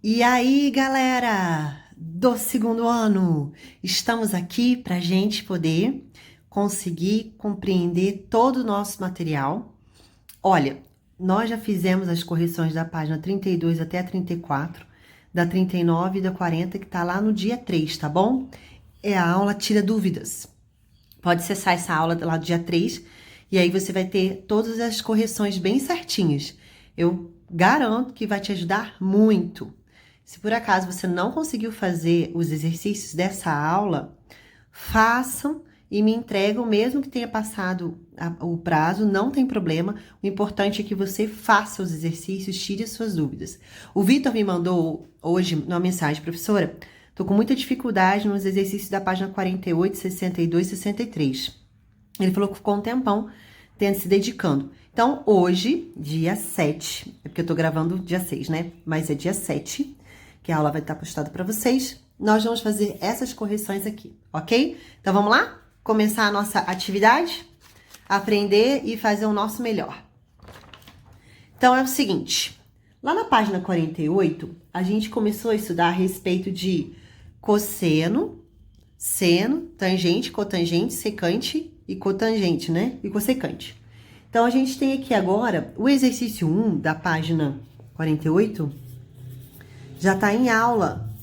E aí, galera do segundo ano, estamos aqui para a gente poder conseguir compreender todo o nosso material. Olha, nós já fizemos as correções da página 32 até a 34, da 39 e da 40, que tá lá no dia 3, tá bom? É a aula Tira Dúvidas. Pode acessar essa aula lá do dia 3 e aí você vai ter todas as correções bem certinhas. Eu garanto que vai te ajudar muito. Se por acaso você não conseguiu fazer os exercícios dessa aula, façam e me entregam, mesmo que tenha passado o prazo, não tem problema. O importante é que você faça os exercícios, tire as suas dúvidas. O Vitor me mandou hoje uma mensagem, professora, tô com muita dificuldade nos exercícios da página 48, 62 e 63. Ele falou que ficou um tempão se dedicando. Então, hoje, dia 7, é porque eu tô gravando dia 6, né? Mas é dia 7, que a aula vai estar postada para vocês. Nós vamos fazer essas correções aqui, ok? Então, vamos lá? Começar a nossa atividade? Aprender e fazer o nosso melhor. Então, é o seguinte. Lá na página 48, a gente começou a estudar a respeito de cosseno, seno, tangente, cotangente, secante e cotangente, né? E cossecante. Então, a gente tem aqui agora o exercício 1 da página 48, já tá em aula.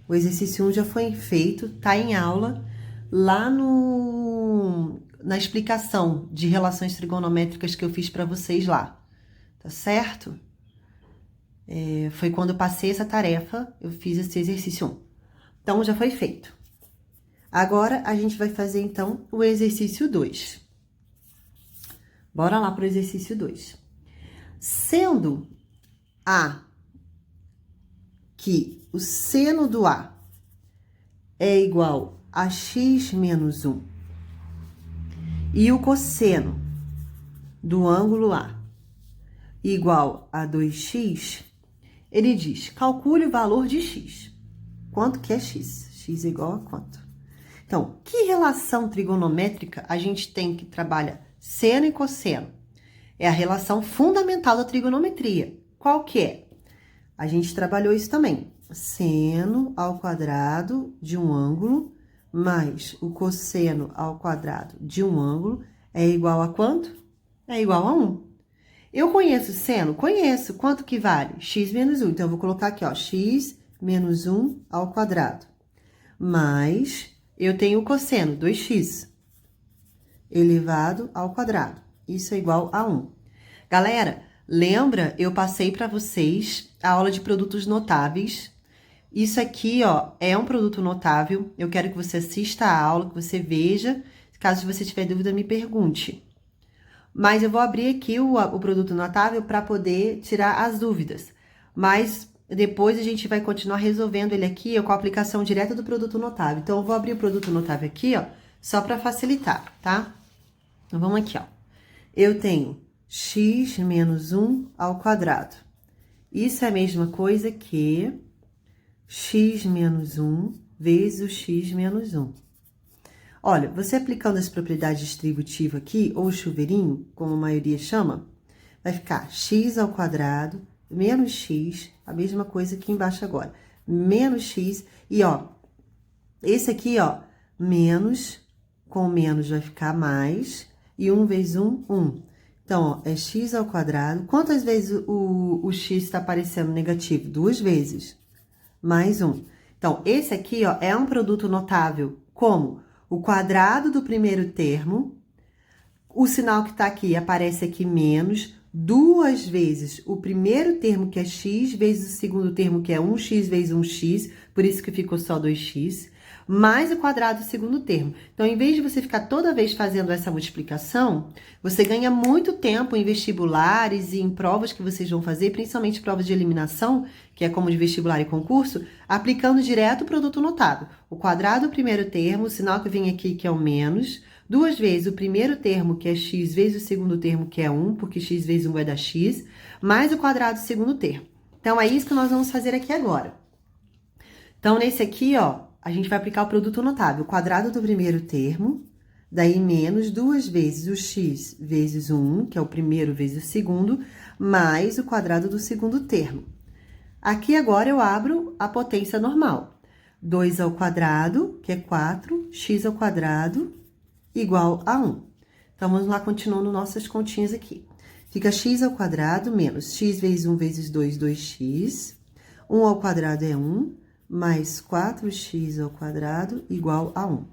O exercício 1 já foi feito, tá em aula, lá na explicação de relações trigonométricas que eu fiz para vocês lá, tá certo? Foi quando eu passei essa tarefa, eu fiz esse exercício 1. Então, já foi feito. Agora, a gente vai fazer, então, o exercício 2. Bora lá pro exercício 2. Sendo A que o seno do A é igual a x menos 1 e o cosseno do ângulo A igual a 2x, ele diz, calcule o valor de x. Quanto que é x? X é igual a quanto? Então, que relação trigonométrica a gente tem que trabalha seno e cosseno? É a relação fundamental da trigonometria. Qual que é? A gente trabalhou isso também. Seno ao quadrado de um ângulo mais o cosseno ao quadrado de um ângulo é igual a quanto? É igual a 1. Eu conheço seno? Conheço. Quanto que vale? X menos 1. Então, eu vou colocar aqui, ó, x menos 1 ao quadrado. Mais, eu tenho o cosseno, 2x, elevado ao quadrado. Isso é igual a 1. Galera, lembra? Eu passei para vocês a aula de produtos notáveis. Isso aqui, ó, é um produto notável. Eu quero que você assista a aula, que você veja. Caso você tiver dúvida, me pergunte. Mas eu vou abrir aqui o produto notável para poder tirar as dúvidas. Mas depois a gente vai continuar resolvendo ele aqui com a aplicação direta do produto notável. Então, eu vou abrir o produto notável aqui, ó, só para facilitar, tá? Então, vamos aqui, ó. Eu tenho x menos 1 ao quadrado. Isso é a mesma coisa que x menos 1 vezes o x menos 1. Olha, você aplicando as propriedades distributivas aqui, ou chuveirinho, como a maioria chama, vai ficar x ao quadrado menos x, a mesma coisa aqui embaixo agora, menos x, e ó, esse aqui, ó, menos, com menos vai ficar mais, e 1 vezes 1, 1. Então, ó, é x ao quadrado. Quantas vezes o x está aparecendo negativo? 2 vezes, mais 1. Então, esse aqui, ó, é um produto notável, como o quadrado do primeiro termo, o sinal que tá aqui aparece aqui menos, 2 vezes o primeiro termo, que é x, vezes o segundo termo, que é 1x vezes 1x, por isso que ficou só 2x, mais o quadrado do segundo termo. Então, em vez de você ficar toda vez fazendo essa multiplicação, você ganha muito tempo em vestibulares e em provas que vocês vão fazer, principalmente provas de eliminação, que é como de vestibular e concurso, aplicando direto o produto notável. O quadrado do primeiro termo, o sinal que vem aqui, que é o menos, 2 vezes o primeiro termo, que é x, vezes o segundo termo, que é 1, porque x vezes 1 vai dar x, mais o quadrado do segundo termo. Então, é isso que nós vamos fazer aqui agora. Então, nesse aqui, ó, a gente vai aplicar o produto notável. O quadrado do primeiro termo, daí menos 2 vezes o x vezes o 1, que é o primeiro vezes o segundo, mais o quadrado do segundo termo. Aqui agora eu abro a potência normal. 2 ao quadrado, que é 4, x ao quadrado, igual a 1. Então, vamos lá, continuando nossas continhas aqui. Fica x ao quadrado menos x vezes 1 vezes 2, 2x. 1 ao quadrado é 1, mais 4x ao quadrado igual a 1.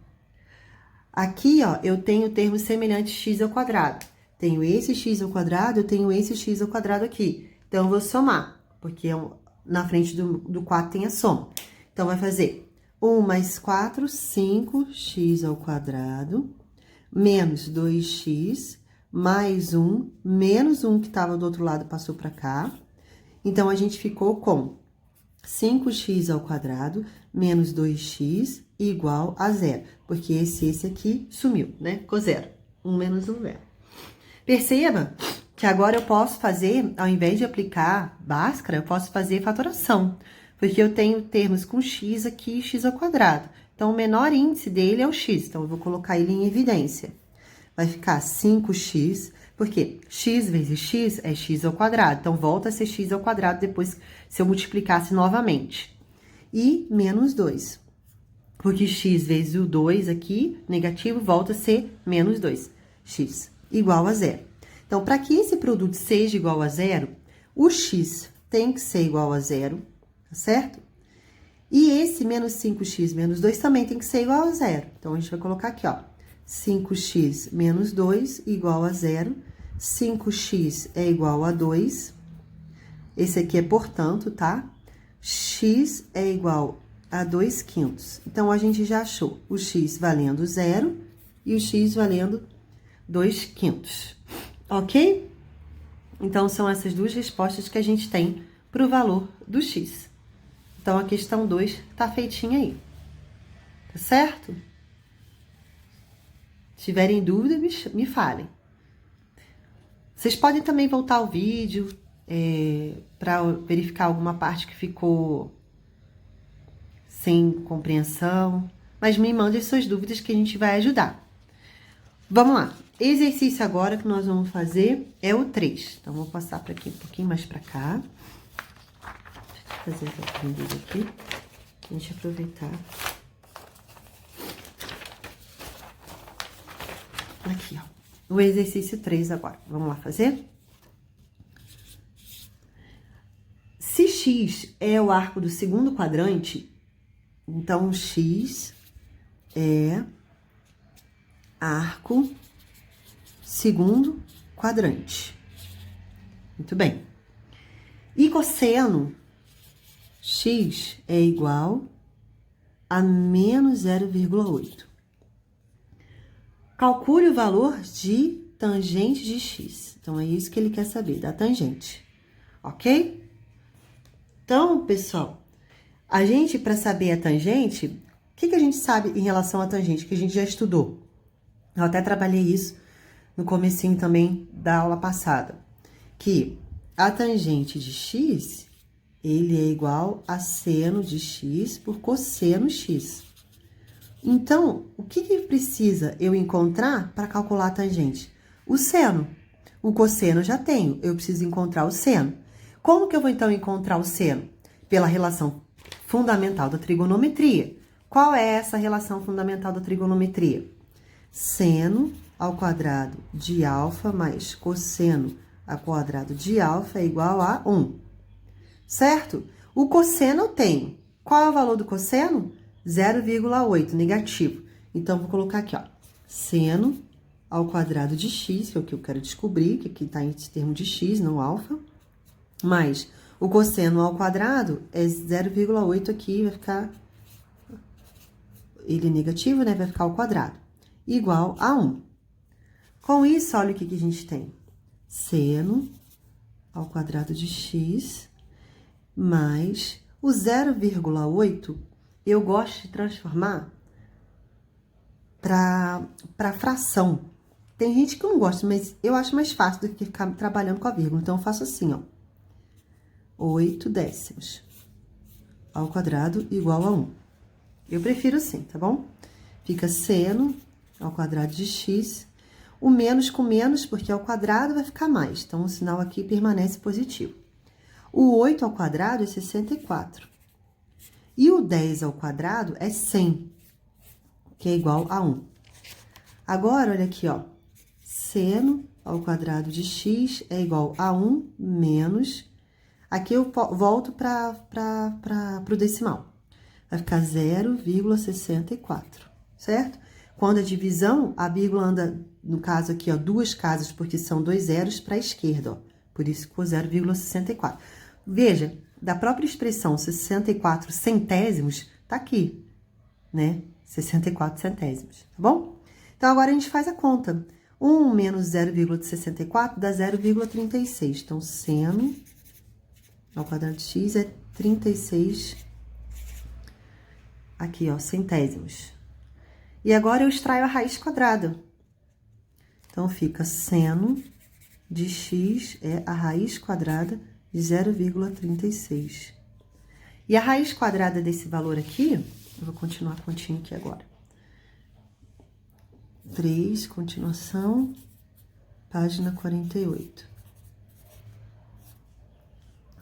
Aqui, ó, eu tenho termos semelhantes x ao quadrado. Tenho esse x ao quadrado, eu tenho esse x ao quadrado aqui. Então, eu vou somar, porque na frente do 4 tem a soma. Então, vai fazer 1 mais 4, 5x ao quadrado, menos 2x, mais 1, menos 1 que estava do outro lado passou para cá. Então, a gente ficou com 5x ao quadrado, menos 2x, igual a 0. Porque esse aqui sumiu, né? Ficou 0. 1 menos 1, 0. Perceba que agora eu posso fazer, ao invés de aplicar Bhaskara, eu posso fazer fatoração. Porque eu tenho termos com x aqui e x ao quadrado. Então, o menor índice dele é o x. Então, eu vou colocar ele em evidência. Vai ficar 5x, porque x vezes x é x ao quadrado. Então, volta a ser x ao quadrado depois, se eu multiplicasse novamente. E menos 2. Porque x vezes o 2 aqui, negativo, volta a ser menos 2. X igual a 0. Então, para que esse produto seja igual a 0, o x tem que ser igual a 0, tá certo? E esse menos 5x menos 2 também tem que ser igual a 0. Então, a gente vai colocar aqui, ó. 5x menos 2 igual a 0. 5x é igual a 2. Esse aqui é portanto, tá? X é igual a 2 quintos. Então, a gente já achou o x valendo 0 e o x valendo 2 quintos. Ok? Então, são essas duas respostas que a gente tem para o valor do x. Então, a questão 2 tá feitinha aí. Tá certo? Se tiverem dúvida, me falem. Vocês podem também voltar ao vídeo para verificar alguma parte que ficou sem compreensão. Mas me mandem suas dúvidas que a gente vai ajudar. Vamos lá. Exercício agora que nós vamos fazer é o 3. Então, vou passar para aqui um pouquinho mais para cá. Deixa eu fazer essa prendida aqui. A gente aproveitar. Aqui, ó. O exercício 3 agora. Vamos lá fazer? Se x é o arco do segundo quadrante, então x é arco segundo quadrante. Muito bem. E cosseno x é igual a menos 0,8. Calcule o valor de tangente de x. Então, é isso que ele quer saber, da tangente. Ok? Então, pessoal, a gente, para saber a tangente, o que a gente sabe em relação à tangente, que a gente já estudou? Eu até trabalhei isso no comecinho também da aula passada. Que a tangente de x, ele é igual a seno de x por cosseno x. Então, o que precisa eu encontrar para calcular a tangente? O seno. O cosseno eu já tenho, eu preciso encontrar o seno. Como que eu vou, então, encontrar o seno? Pela relação fundamental da trigonometria. Qual é essa relação fundamental da trigonometria? Seno ao quadrado de alfa mais cosseno ao quadrado de alfa é igual a 1. Certo? O cosseno eu tenho. Qual é o valor do cosseno? 0,8, negativo. Então, vou colocar aqui, ó. Seno ao quadrado de x, que é o que eu quero descobrir, que aqui está em termo de x, não alfa. Mais o cosseno ao quadrado é 0,8 aqui, vai ficar... Ele é negativo, né? Vai ficar ao quadrado. Igual a 1. Com isso, olha o que a gente tem. Seno ao quadrado de x mais o 0,8, eu gosto de transformar para fração. Tem gente que não gosta, mas eu acho mais fácil do que ficar trabalhando com a vírgula. Então, eu faço assim, ó. 8 décimos ao quadrado igual a 1. Eu prefiro assim, tá bom? Fica seno ao quadrado de x. O menos com menos, porque ao quadrado vai ficar mais. Então, o sinal aqui permanece positivo. O 8 ao quadrado é 64. E o 10 ao quadrado é 100, que é igual a 1. Agora, olha aqui, ó. Seno ao quadrado de x é igual a 1 menos... Aqui eu volto para o decimal. Vai ficar 0,64, certo? Quando a divisão, a vírgula anda, no caso aqui, ó, 2 casas, porque são 2 zeros para a esquerda, ó. Por isso ficou 0,64. Veja, da própria expressão 64 centésimos, tá aqui, né? 64 centésimos, tá bom? Então, agora a gente faz a conta. 1 menos 0,64 dá 0,36. Então, seno ao quadrado de x é 36, aqui, ó, centésimos. E agora eu extraio a raiz quadrada. Então, fica seno de x é a raiz quadrada de 0,36. E a raiz quadrada desse valor aqui, eu vou continuar a continha aqui agora. 3, continuação, página 48.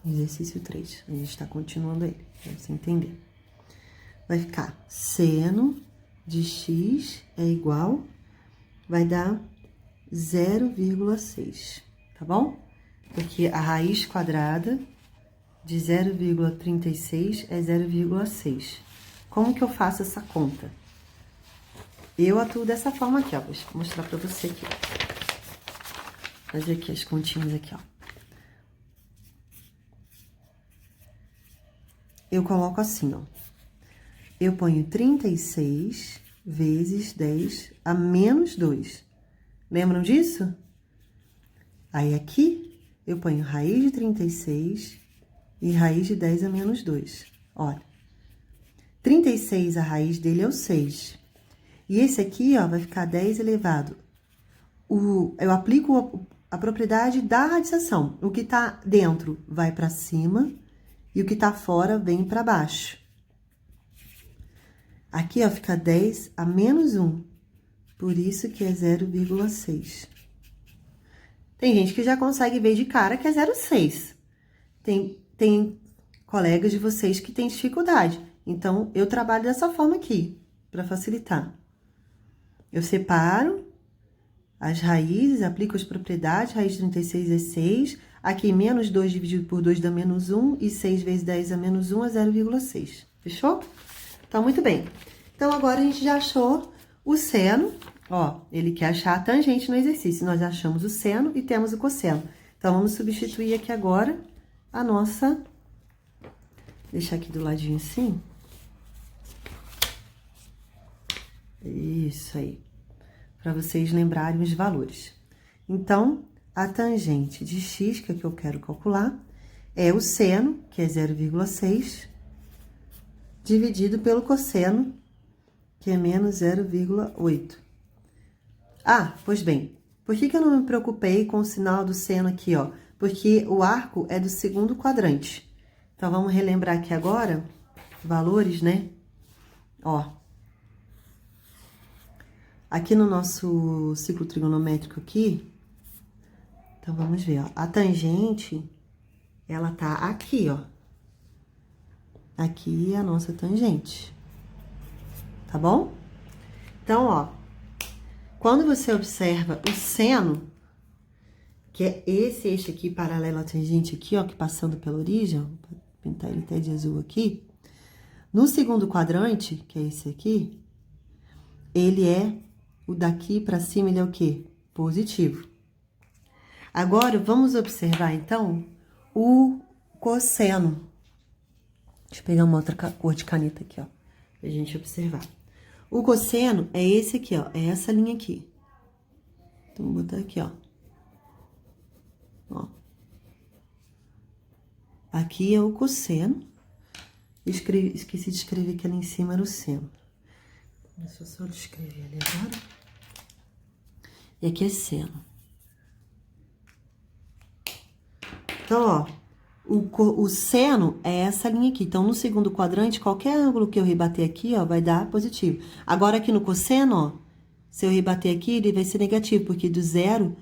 Exercício 3. A gente está continuando ele, pra você entender. Vai ficar seno de x é igual, vai dar 0,6, tá bom? Porque a raiz quadrada de 0,36 é 0,6. Como que eu faço essa conta? Eu atuo dessa forma aqui, ó. Vou mostrar pra você aqui. Fazer aqui as continhas aqui, ó. Eu coloco assim, ó. Eu ponho 36 vezes 10 a menos 2. Lembram disso? Aí, aqui, eu ponho raiz de 36 e raiz de 10 a menos 2. Olha. 36, a raiz dele é o 6. E esse aqui, ó, vai ficar 10 elevado. Eu aplico a propriedade da radiação. O que tá dentro vai para cima e o que tá fora vem para baixo. Aqui, ó, fica 10 a menos 1. Por isso que é 0,6. Tem gente que já consegue ver de cara que é 0,6. Tem colegas de vocês que têm dificuldade. Então, eu trabalho dessa forma aqui, para facilitar. Eu separo as raízes, aplico as propriedades, raiz de 36 é 6. Aqui, menos 2 dividido por 2 dá menos 1. E 6 vezes 10 é menos 1 é 0,6. Fechou? Então, muito bem. Então, agora a gente já achou o seno. Ó, ele quer achar a tangente no exercício. Nós achamos o seno e temos o cosseno. Então, vamos substituir aqui agora a nossa... Deixar aqui do ladinho assim. Isso aí. Para vocês lembrarem os valores. Então, a tangente de x, que é o que eu quero calcular, é o seno, que é 0,6, dividido pelo cosseno, que é menos 0,8. Ah, pois bem, por que eu não me preocupei com o sinal do seno aqui, ó? Porque o arco é do segundo quadrante. Então, vamos relembrar aqui agora valores, né? Ó. Aqui no nosso ciclo trigonométrico aqui, então, vamos ver, ó. A tangente, ela tá aqui, ó. Aqui é a nossa tangente. Tá bom? Então, ó, quando você observa o seno, que é esse eixo aqui, paralelo à tangente aqui, ó, que passando pela origem, ó, vou pintar ele até de azul aqui. No segundo quadrante, que é esse aqui, ele é, o daqui pra cima, ele é o quê? Positivo. Agora, vamos observar, então, o cosseno. Deixa eu pegar uma outra cor de caneta aqui, ó, pra gente observar. O cosseno é esse aqui, ó, é essa linha aqui. Então, vou botar aqui, ó. Ó. Aqui é o cosseno. Esqueci de escrever que ali em cima era o seno. Deixa eu só descrever ali agora. E aqui é seno. Então, ó, o seno é essa linha aqui. Então, no segundo quadrante, qualquer ângulo que eu rebater aqui, ó, vai dar positivo. Agora, aqui no cosseno, ó, se eu rebater aqui, ele vai ser negativo, porque do 0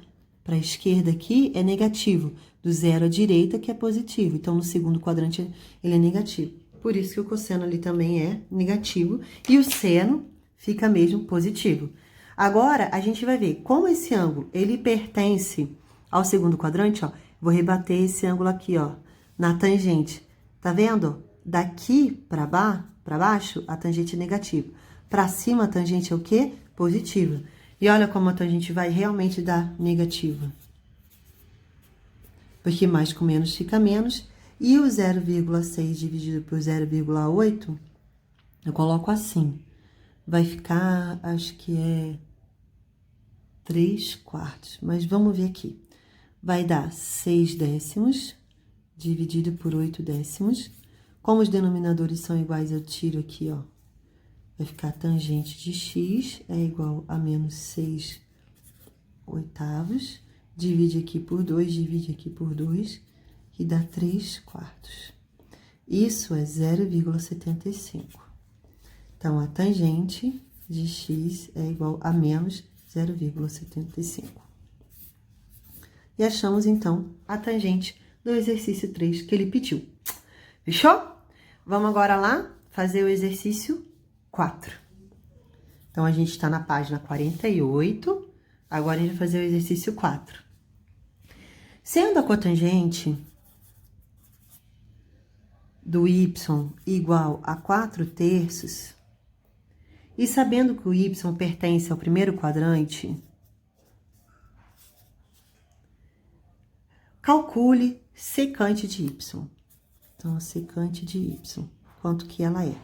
para a esquerda aqui é negativo. Do zero à direita que é positivo. Então, no segundo quadrante, ele é negativo. Por isso que o cosseno ali também é negativo. E o seno fica mesmo positivo. Agora, a gente vai ver como esse ângulo, ele pertence ao segundo quadrante, ó. Vou rebater esse ângulo aqui, ó, na tangente. Tá vendo? Daqui para baixo, a tangente é negativa. Para cima, a tangente é o quê? Positiva. E olha como a tangente vai realmente dar negativa. Porque mais com menos fica menos. E o 0,6 dividido por 0,8, eu coloco assim. Vai ficar, acho que é 3/4. Mas vamos ver aqui. Vai dar 6 décimos dividido por 8 décimos. Como os denominadores são iguais, eu tiro aqui, ó. Vai ficar tangente de x é igual a menos 6 oitavos. Divide aqui por 2, divide aqui por 2, e dá 3/4. Isso é 0,75. Então, a tangente de x é igual a menos 0,75. E achamos, então, a tangente do exercício 3 que ele pediu. Fechou? Vamos agora lá fazer o exercício 4. Então, a gente está na página 48, agora a gente vai fazer o exercício 4. Sendo a cotangente do y igual a 4/3, e sabendo que o y pertence ao primeiro quadrante, calcule secante de y. Então, a secante de y, quanto que ela é.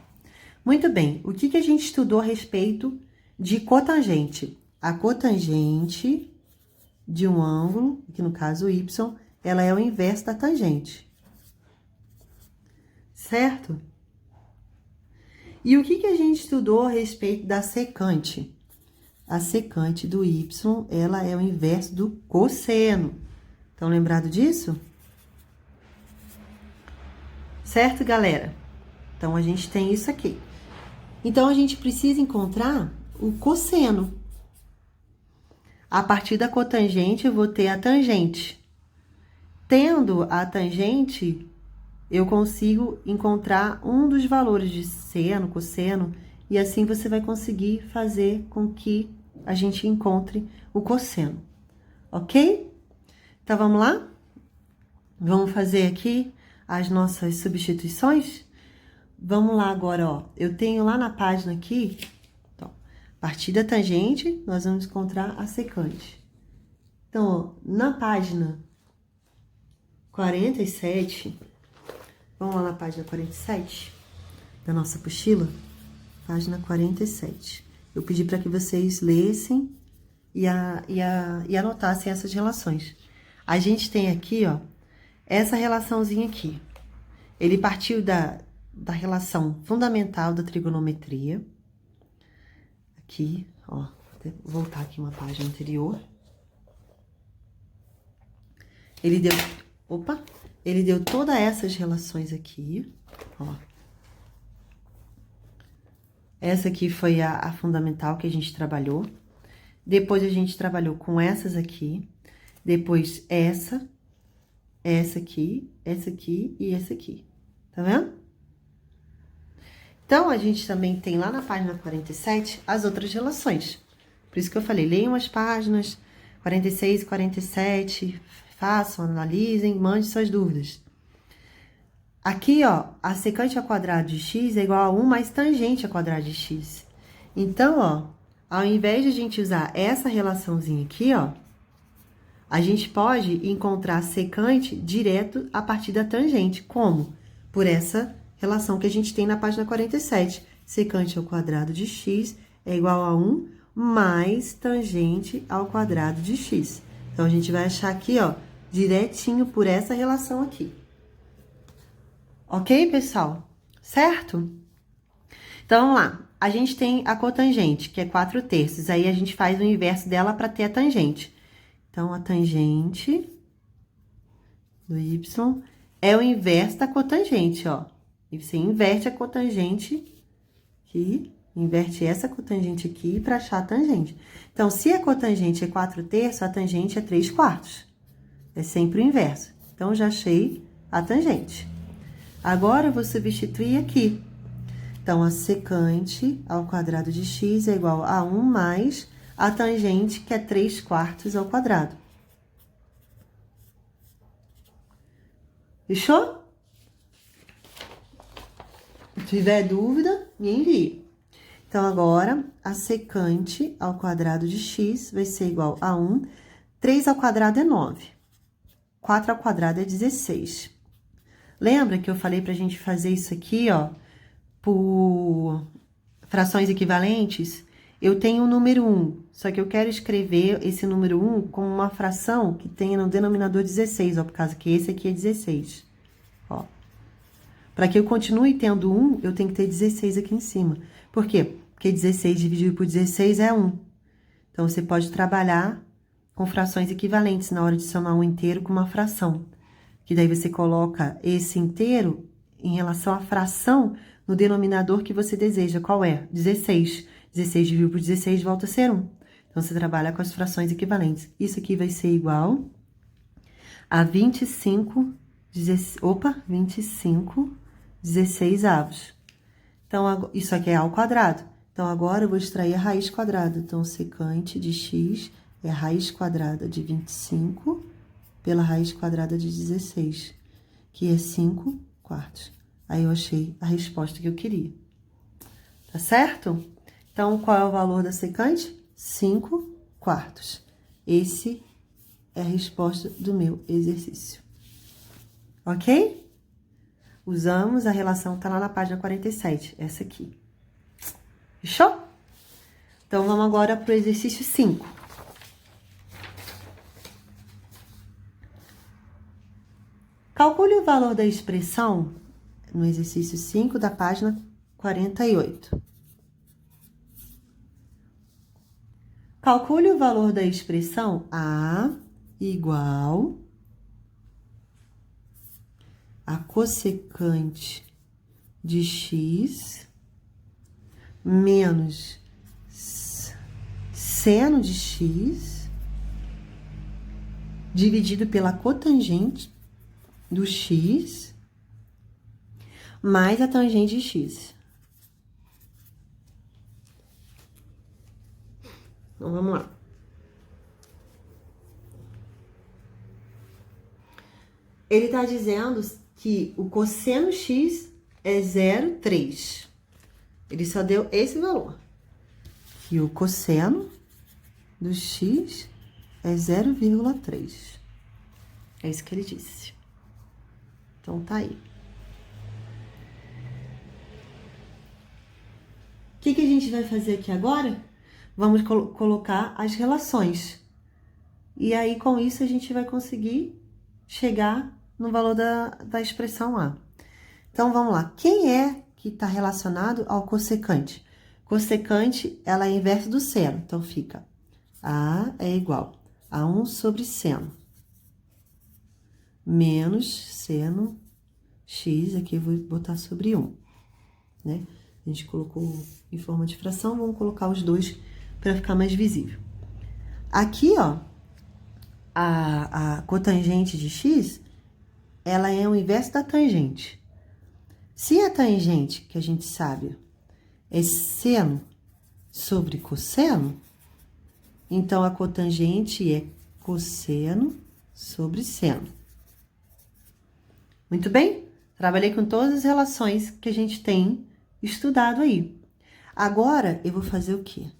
Muito bem, o que a gente estudou a respeito de cotangente? A cotangente de um ângulo, que no caso y, ela é o inverso da tangente. Certo? E o que a gente estudou a respeito da secante? A secante do y, ela é o inverso do cosseno. Estão lembrados disso? Certo, galera? Então, a gente tem isso aqui. Então, a gente precisa encontrar o cosseno. A partir da cotangente, eu vou ter a tangente. Tendo a tangente, eu consigo encontrar um dos valores de seno, cosseno, e assim você vai conseguir fazer com que a gente encontre o cosseno. Ok? Então, vamos lá? Vamos fazer aqui as nossas substituições? Vamos lá agora, ó. Eu tenho lá na página aqui, então, a partir da tangente, nós vamos encontrar a secante. Então, ó, na página 47, vamos lá na página 47 da nossa apostila, página 47. Eu pedi para que vocês lessem e anotassem essas relações. A gente tem aqui, ó, essa relaçãozinha aqui. Ele partiu da relação fundamental da trigonometria. Aqui, ó, vou voltar aqui uma página anterior. Ele deu todas essas relações aqui, ó. Essa aqui foi a fundamental que a gente trabalhou. Depois a gente trabalhou com essas aqui. Depois essa aqui e essa aqui. Tá vendo? Então, a gente também tem lá na página 47 as outras relações. Por isso que eu falei, leiam as páginas 46 e 47, façam, analisem, mandem suas dúvidas. Aqui, ó, a secante ao quadrado de x é igual a 1 mais tangente ao quadrado de x. Então, ó, ao invés de a gente usar essa relaçãozinha aqui, ó, a gente pode encontrar a secante direto a partir da tangente. Como? Por essa relação que a gente tem na página 47. Secante ao quadrado de x é igual a 1 mais tangente ao quadrado de x. Então, a gente vai achar aqui, ó, direitinho por essa relação aqui. Ok, pessoal? Certo? Então, vamos lá. A gente tem a cotangente, que é 4/3. Aí, a gente faz o inverso dela para ter a tangente. Então, a tangente do y é o inverso da cotangente, ó. E você inverte a cotangente aqui Inverte essa cotangente aqui para achar a tangente. Então, se a cotangente é 4/3, a tangente é 3/4. É sempre o inverso. Então, já achei a tangente. Agora, eu vou substituir aqui. Então, a secante ao quadrado de x é igual a 1 mais a tangente, que é 3/4 ao quadrado. Fechou? Se tiver dúvida, me envie. Então, agora, a secante ao quadrado de x vai ser igual a 1. 3 ao quadrado é 9. 4 ao quadrado é 16. Lembra que eu falei pra gente fazer isso aqui, ó, por frações equivalentes? Eu tenho o número 1, só que eu quero escrever esse número 1 como uma fração que tenha no denominador 16, ó, por causa que esse aqui é 16, ó. Para que eu continue tendo 1, eu tenho que ter 16 aqui em cima. Por quê? Porque 16 dividido por 16 é 1. Então, você pode trabalhar com frações equivalentes na hora de somar um inteiro com uma fração. Que daí você coloca esse inteiro em relação à fração no denominador que você deseja. Qual é? 16. 16 dividido por 16 volta a ser 1. Então, você trabalha com as frações equivalentes. Isso aqui vai ser igual a 25 16avos. Então, isso aqui é ao quadrado. Então, agora eu vou extrair a raiz quadrada. Então, secante de x é a raiz quadrada de 25 pela raiz quadrada de 16, que é 5/4. Aí, eu achei a resposta que eu queria. Tá certo? Então, qual é o valor da secante? 5/4. Esse é a resposta do meu exercício. Ok? Usamos a relação, tá lá na página 47, essa aqui. Fechou? Então, vamos agora pro exercício 5. Calcule o valor da expressão no exercício 5 da página 48. Calcule o valor da expressão A igual a cossecante de x menos seno de x dividido pela cotangente do x mais a tangente de x. Então, vamos lá. Ele está dizendo que o cosseno x é 0,3. Ele só deu esse valor. Que o cosseno do x é 0,3. É isso que ele disse. Então, tá aí. O que a gente vai fazer aqui agora? Vamos colocar as relações. E aí, com isso, a gente vai conseguir chegar no valor da expressão A. Então, vamos lá. Quem é que está relacionado ao cossecante? Cossecante, ela é inverso do seno. Então, fica A é igual a 1 sobre seno menos seno x, aqui eu vou botar sobre 1, né? A gente colocou em forma de fração, vamos colocar os dois para ficar mais visível. Aqui, ó, a cotangente de x, ela é o inverso da tangente. Se a tangente, que a gente sabe, é seno sobre cosseno, então a cotangente é cosseno sobre seno. Muito bem? Trabalhei com todas as relações que a gente tem estudado aí. Agora, eu vou fazer o quê?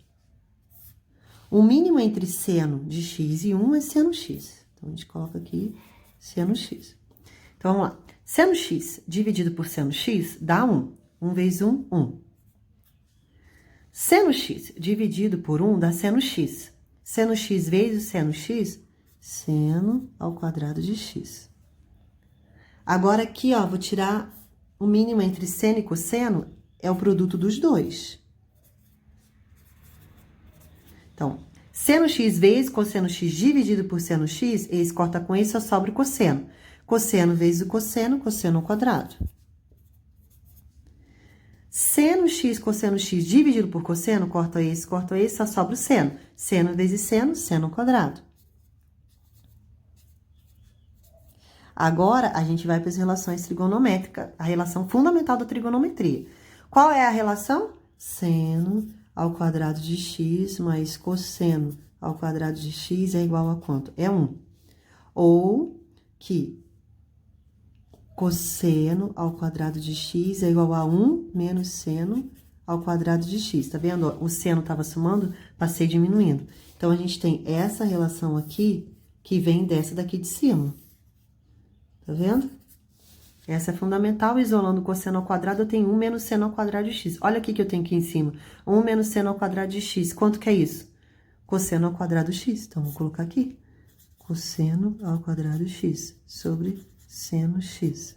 O mínimo entre seno de x e 1 é seno x. Então, a gente coloca aqui seno x. Então, vamos lá. Seno x dividido por seno x dá 1. 1 vezes 1, 1. Seno x dividido por 1 dá seno x. Seno x vezes seno x, seno ao quadrado de x. Agora, aqui, ó, vou tirar o mínimo entre seno e cosseno, é o produto dos dois. Então, seno x vezes cosseno x dividido por seno x, esse corta com esse, só sobra o cosseno. Cosseno vezes o cosseno ao quadrado. Seno x, cosseno x dividido por cosseno, corta esse, só sobra o seno. Seno vezes seno, seno ao quadrado. Agora, a gente vai para as relações trigonométricas, a relação fundamental da trigonometria. Qual é a relação? Seno ao quadrado de x mais cosseno ao quadrado de x é igual a quanto? É 1. Ou que cosseno ao quadrado de x é igual a 1 menos seno ao quadrado de x. Tá vendo? O seno estava somando, passei diminuindo. Então, a gente tem essa relação aqui, que vem dessa daqui de cima. Tá vendo? Essa é fundamental. Isolando o cosseno ao quadrado, eu tenho 1 menos seno ao quadrado de x. Olha aqui que eu tenho aqui em cima. 1 menos seno ao quadrado de x. Quanto que é isso? Cosseno ao quadrado de x. Então, vou colocar aqui. Cosseno ao quadrado de x sobre seno x.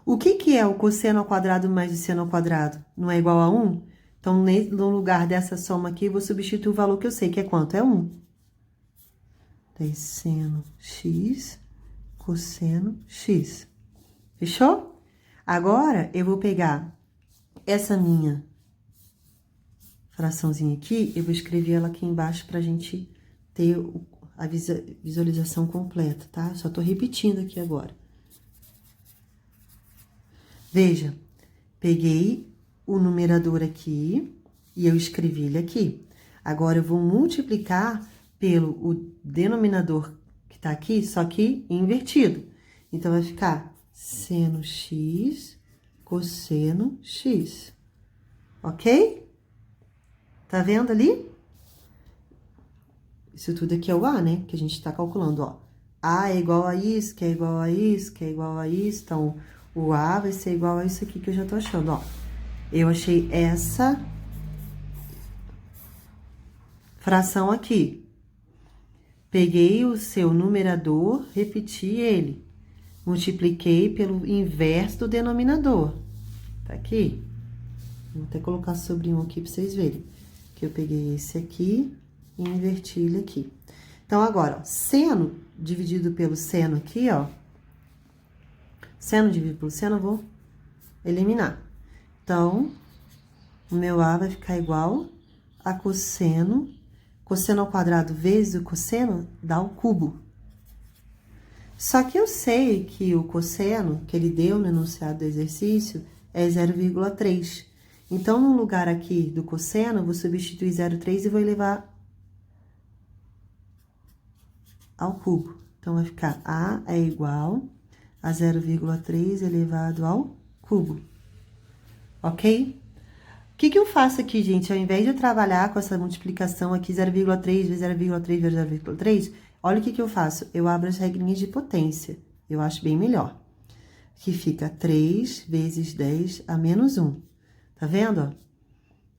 O que é o cosseno ao quadrado mais o seno ao quadrado? Não é igual a 1? Então, no lugar dessa soma aqui, eu vou substituir o valor que eu sei, que é quanto? É 1. Daí, seno x, cosseno x. Fechou? Agora, eu vou pegar essa minha fraçãozinha aqui, eu vou escrever ela aqui embaixo pra gente ter a visualização completa, tá? Só tô repetindo aqui agora. Veja, peguei o numerador aqui e eu escrevi ele aqui. Agora, eu vou multiplicar pelo denominador que tá aqui, só que invertido. Então, vai ficar seno x, cosseno x. Ok? Tá vendo ali? Isso tudo aqui é o A, né? Que a gente tá calculando, ó. A é igual a isso, que é igual a isso, que é igual a isso. Então, o A vai ser igual a isso aqui que eu já tô achando, ó. Eu achei essa fração aqui. Peguei o seu numerador, repeti ele. Multipliquei pelo inverso do denominador. Tá aqui? Vou até colocar sobre um aqui pra vocês verem. Que eu peguei esse aqui e inverti ele aqui. Então, agora, ó, seno dividido pelo seno aqui, ó. Seno dividido pelo seno, eu vou eliminar. Então, o meu A vai ficar igual a cosseno. Cosseno ao quadrado vezes o cosseno dá o cubo. Só que eu sei que o cosseno que ele deu no enunciado do exercício é 0,3. Então, no lugar aqui do cosseno, eu vou substituir 0,3 e vou elevar ao cubo. Então, vai ficar A é igual a 0,3 elevado ao cubo. Ok? O que eu faço aqui, gente? Ao invés de eu trabalhar com essa multiplicação aqui, 0,3 vezes 0,3 vezes 0,3, olha o que eu faço. Eu abro as regrinhas de potência. Eu acho bem melhor. Que fica 3 vezes 10 a menos 1. Tá vendo, ó?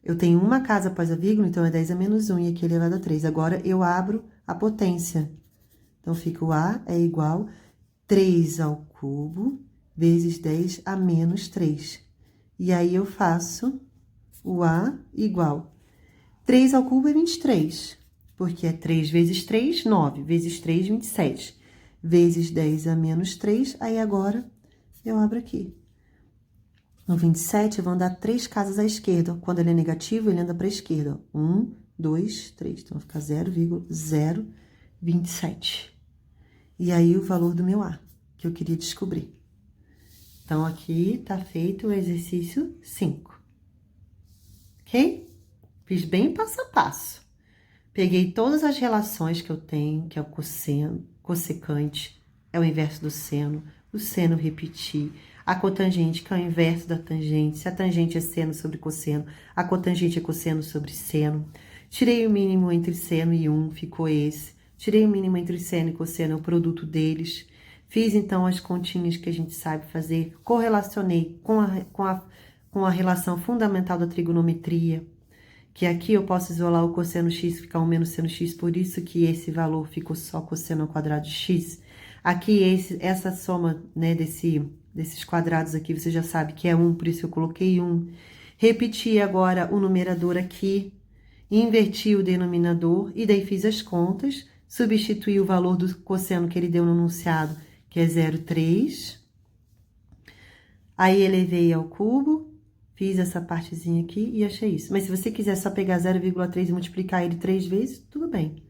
Eu tenho uma casa após a vírgula, então é 10 a menos 1 e aqui elevado a 3. Agora, eu abro a potência. Então, fica o A é igual a 3 ao cubo vezes 10 a menos 3. E aí, eu faço o A igual 3 ao cubo é 23, porque é 3 vezes 3, 9, vezes 3, 27, vezes 10 a menos 3, aí agora eu abro aqui. No 27, eu vou andar 3 casas à esquerda. Quando ele é negativo, ele anda para a esquerda. 1, 2, 3. Então, vai ficar 0,027. E aí, o valor do meu A, que eu queria descobrir. Então, aqui tá feito o exercício 5. Ok? Fiz bem passo a passo. Peguei todas as relações que eu tenho, que é o cosseno, cossecante, é o inverso do seno, o seno repeti, a cotangente, que é o inverso da tangente, se a tangente é seno sobre cosseno, a cotangente é cosseno sobre seno. Tirei o mínimo entre seno e 1, ficou esse. Tirei o mínimo entre seno e cosseno, é o produto deles. Fiz, então, as continhas que a gente sabe fazer, correlacionei com a relação fundamental da trigonometria, que aqui eu posso isolar o cosseno x, ficar 1 menos seno x, por isso que esse valor ficou só cosseno ao quadrado de x. Aqui, essa soma, né, desses quadrados aqui, você já sabe que é 1, por isso eu coloquei 1. Repeti agora o numerador aqui, inverti o denominador, e daí fiz as contas, substituí o valor do cosseno que ele deu no enunciado, que é 0,3. Aí, elevei ao cubo, Fiz essa partezinha aqui e achei isso. Mas se você quiser só pegar 0,3 e multiplicar ele 3 vezes, tudo bem.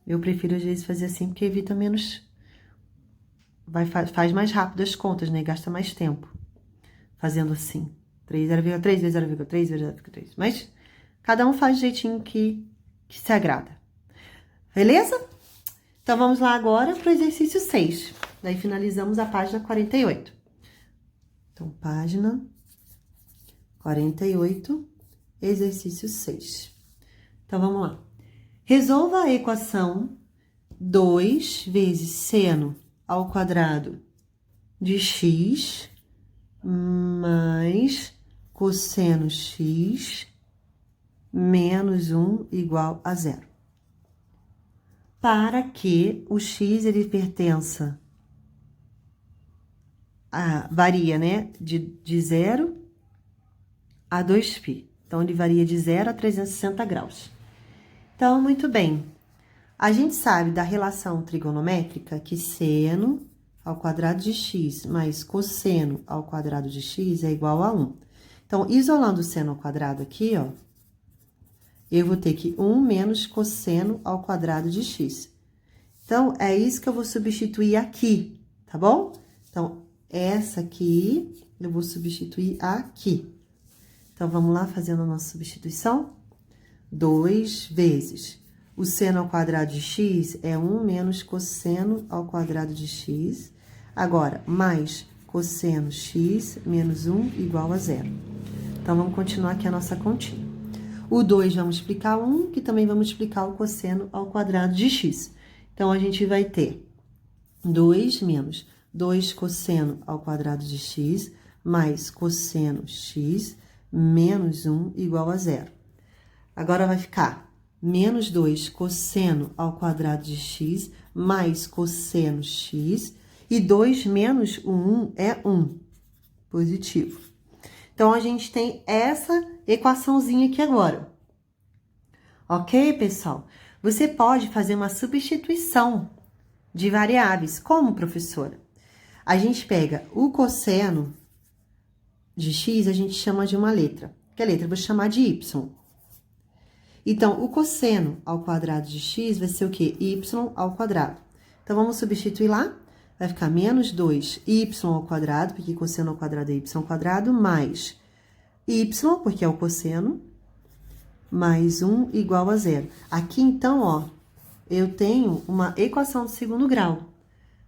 Eu prefiro, às vezes, fazer assim, porque evita menos... faz mais rápido as contas, né? Gasta mais tempo fazendo assim. 0,3 vezes 0,3 vezes 0,3. Mas cada um faz do jeitinho que se agrada. Beleza? Então, vamos lá agora para o exercício 6. Daí, finalizamos a página 48. Então, página 48, exercício 6. Então, vamos lá. Resolva a equação 2 vezes seno ao quadrado de x mais cosseno x menos 1 igual a 0. Para que o x ele pertença a... varia, né? De 0 a 2π. Então, ele varia de 0 a 360 graus. Então, muito bem. A gente sabe da relação trigonométrica que seno ao quadrado de x mais cosseno ao quadrado de x é igual a 1. Então, isolando o seno ao quadrado aqui, ó, eu vou ter que 1 menos cosseno ao quadrado de x. Então, é isso que eu vou substituir aqui, tá bom? Então, essa aqui eu vou substituir aqui. Então, vamos lá fazendo a nossa substituição. 2 vezes o seno ao quadrado de x é 1 menos cosseno ao quadrado de x. Agora, mais cosseno x menos 1 igual a 0. Então, vamos continuar aqui a nossa continha. O 2 vamos multiplicar 1, que também vai multiplicar o cosseno ao quadrado de x. Então, a gente vai ter 2 menos 2 cosseno ao quadrado de x mais cosseno x menos 1 igual a 0. Agora, vai ficar menos 2 cosseno ao quadrado de x mais cosseno x. E 2 menos o 1 é 1, positivo. Então, a gente tem essa equaçãozinha aqui agora. Ok, pessoal? Você pode fazer uma substituição de variáveis. Como, professora? A gente pega o cosseno de x, a gente chama de uma letra. Que letra? Eu vou chamar de y. Então, o cosseno ao quadrado de x vai ser o quê? Y ao quadrado. Então, vamos substituir lá. Vai ficar menos 2y ao quadrado, porque cosseno ao quadrado é y ao quadrado, mais y, porque é o cosseno, mais 1 igual a 0. Aqui, então, ó, eu tenho uma equação do segundo grau.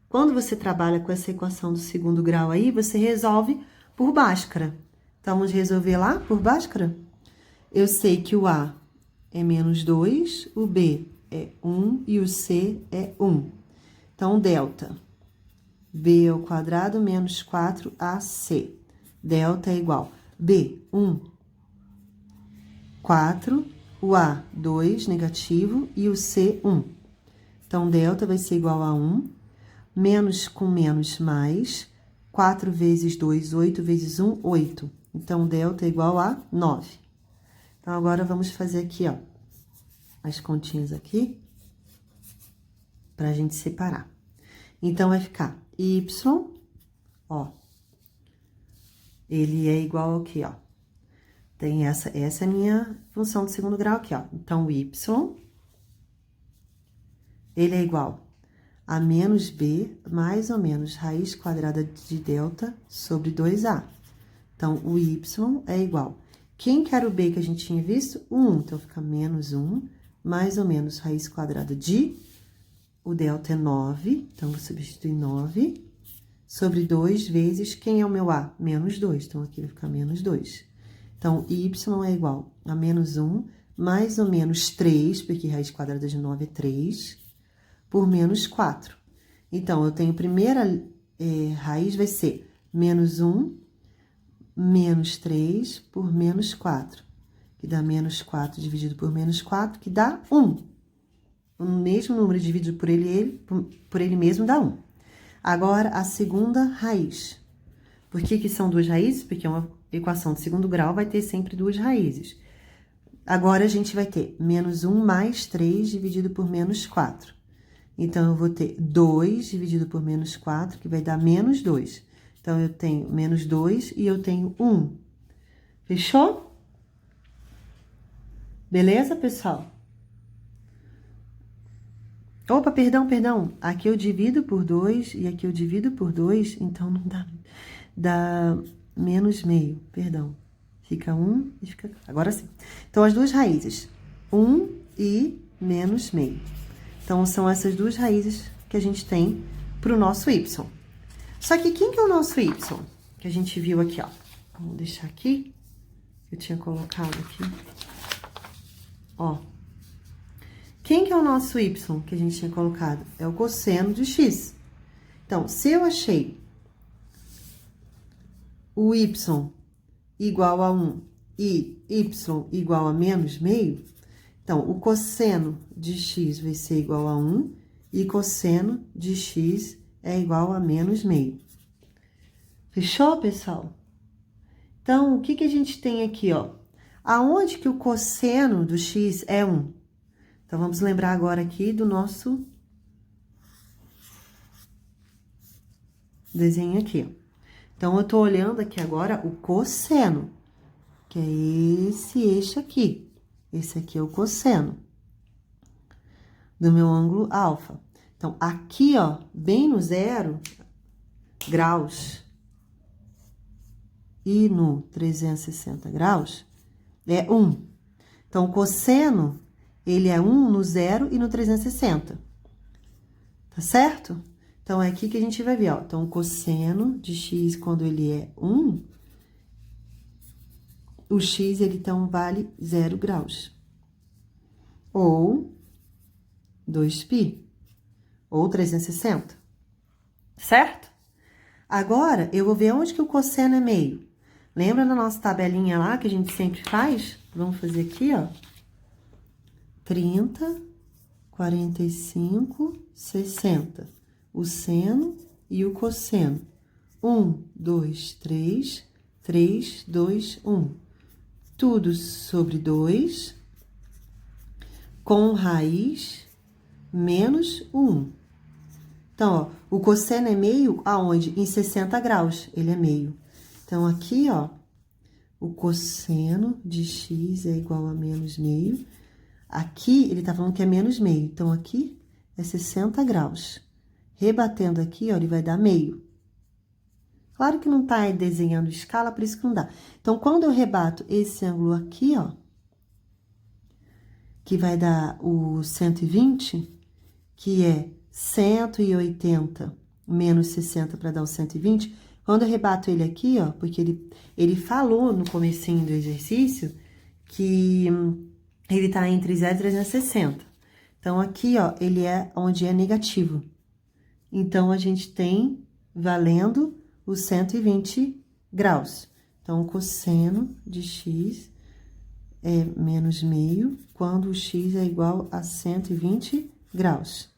Quando você trabalha com essa equação do segundo grau aí, você resolve por Bhaskara. Então, vamos resolver lá por Bhaskara? Eu sei que o A é menos 2, o B é 1 e o C é 1. Então, delta B ao quadrado menos 4AC. Delta é igual B, 1, 4, o A, 2, negativo, e o C, 1. Então, delta vai ser igual a 1, menos com menos mais, 4 vezes 2, 8 vezes 1, 8. Então, delta é igual a 9. Então, agora vamos fazer aqui, ó, as continhas aqui, pra gente separar. Então, vai ficar y, ó, ele é igual ao quê, ó? Tem essa é a minha função do segundo grau aqui, ó. Então, o y, ele é igual a menos b mais ou menos raiz quadrada de delta sobre 2a. Então, o y é igual. Quem que era o b que a gente tinha visto? O 1. Então, fica menos 1 mais ou menos raiz quadrada de... O delta é 9, então, vou substituir 9 sobre 2 vezes... Quem é o meu a? Menos 2. Então, aqui vai ficar menos 2. Então, y é igual a menos 1 mais ou menos 3, porque raiz quadrada de 9 é 3, por menos 4. Então, eu tenho a primeira raiz vai ser menos 1 menos 3 por menos 4, que dá menos 4 dividido por menos 4, que dá 1. O mesmo número dividido por ele mesmo dá 1. Agora, a segunda raiz. Por que são duas raízes? Porque uma equação de segundo grau vai ter sempre duas raízes. Agora, a gente vai ter menos 1 mais 3 dividido por menos 4. Então, eu vou ter 2 dividido por menos 4, que vai dar menos 2. Então, eu tenho menos 2 e eu tenho 1. Fechou? Beleza, pessoal? Opa, perdão. Aqui eu divido por 2 e aqui eu divido por 2, então não dá menos meio, perdão. Fica 1 e fica... Agora sim. Então, as duas raízes, 1 e menos meio. Então, são essas duas raízes que a gente tem para o nosso y. Só que quem que é o nosso y? Que a gente viu aqui, ó. Vamos deixar aqui. Eu tinha colocado aqui. Ó. Quem que é o nosso y que a gente tinha colocado? É o cosseno de x. Então, se eu achei o y igual a 1 e y igual a menos meio, então, o cosseno de x vai ser igual a 1 e cosseno de x é igual a menos meio. Fechou, pessoal? Então, o que que a gente tem aqui, ó? Aonde que o cosseno do x é 1? Então, vamos lembrar agora aqui do nosso desenho aqui. Então, eu tô olhando aqui agora o cosseno, que é esse eixo aqui. Esse aqui é o cosseno do meu ângulo alfa. Então, aqui, ó, bem no 0 graus e no 360 graus é 1. Então, o cosseno, ele é 1 no 0 e no 360. Tá certo? Então, é aqui que a gente vai ver, ó. Então, o cosseno de x, quando ele é 1, o x, ele, então, vale 0 graus. Ou 2π. Ou 360. Certo? Agora, eu vou ver onde que o cosseno é meio. Lembra da nossa tabelinha lá, que a gente sempre faz? Vamos fazer aqui, ó. 30, 45, 60. O seno e o cosseno. 1, 2, 3, 3, 2, 1. Tudo sobre 2, com raiz menos 1. Então, ó, o cosseno é meio aonde? Em 60 graus, ele é meio. Então, aqui, ó, o cosseno de x é igual a menos meio. Aqui, ele tá falando que é menos meio. Então, aqui é 60 graus. Rebatendo aqui, ó, ele vai dar meio. Claro que não tá desenhando escala, por isso que não dá. Então, quando eu rebato esse ângulo aqui, ó, que vai dar o 120, que é 180 menos 60 para dar o 120, quando eu rebato ele aqui, ó, porque ele falou no comecinho do exercício que ele tá entre 0 e 360. Então, aqui, ó, ele é onde é negativo. Então, a gente tem valendo os 120 graus. Então, o cosseno de x é menos meio quando o x é igual a 120 graus.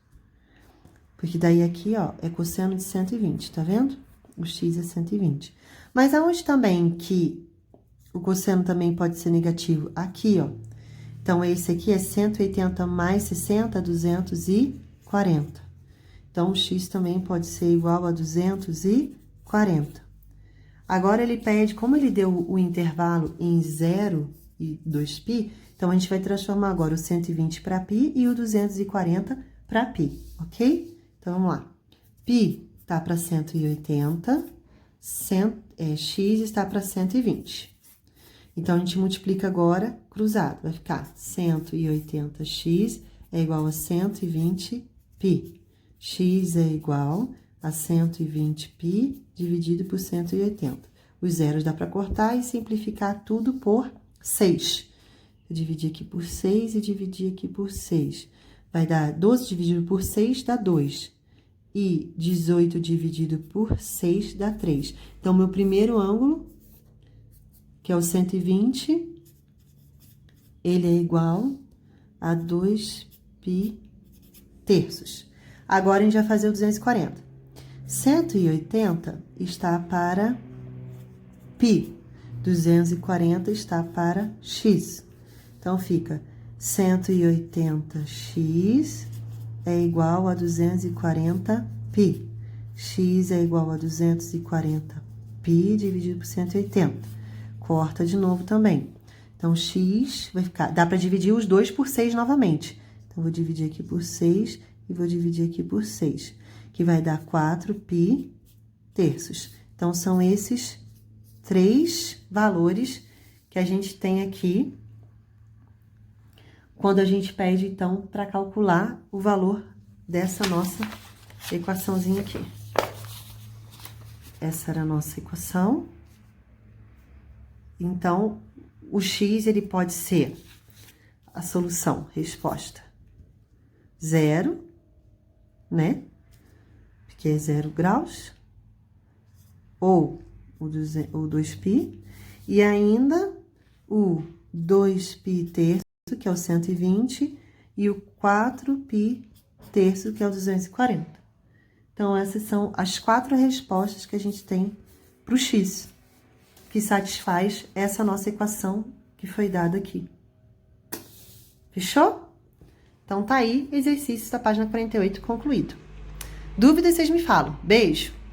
Porque daí aqui, ó, é cosseno de 120, tá vendo? O x é 120. Mas aonde também que o cosseno também pode ser negativo? Aqui, ó. Então, esse aqui é 180 mais 60, 240. Então, o x também pode ser igual a 240. Agora, ele pede, como ele deu o intervalo em 0 e 2π, então, a gente vai transformar agora o 120 para π e o 240 para π, ok? Então, vamos lá. Π tá para 180, x está para 120. Então, a gente multiplica agora cruzado. Vai ficar 180x é igual a 120π. X é igual a 120π dividido por 180. Os zeros dá para cortar e simplificar tudo por 6. Eu dividi aqui por 6 e dividi aqui por 6. Vai dar 12 dividido por 6 dá 2. E 18 dividido por 6 dá 3. Então, meu primeiro ângulo, que é o 120, ele é igual a 2π terços. Agora, a gente vai fazer o 240. 180 está para π. 240 está para x. Então, fica 180x é igual a 240π. X é igual a 240π dividido por 180. corta de novo também. Então, x vai ficar... Dá pra dividir os dois por 6 novamente. Então, vou dividir aqui por 6 e vou dividir aqui por 6, que vai dar 4π terços. Então, são esses 3 valores que a gente tem aqui quando a gente pede, então, para calcular o valor dessa nossa equaçãozinha aqui. Essa era a nossa equação. Então, o x, ele pode ser a solução, resposta, 0, né? Porque é 0 graus. Ou o 2π. E ainda o 2π terço, que é o 120, e o 4π terço, que é o 240. Então, essas são as 4 respostas que a gente tem para o x, que satisfaz essa nossa equação que foi dada aqui. Fechou? Então, tá aí, exercício da página 48 concluído. Dúvidas, vocês me falam. Beijo!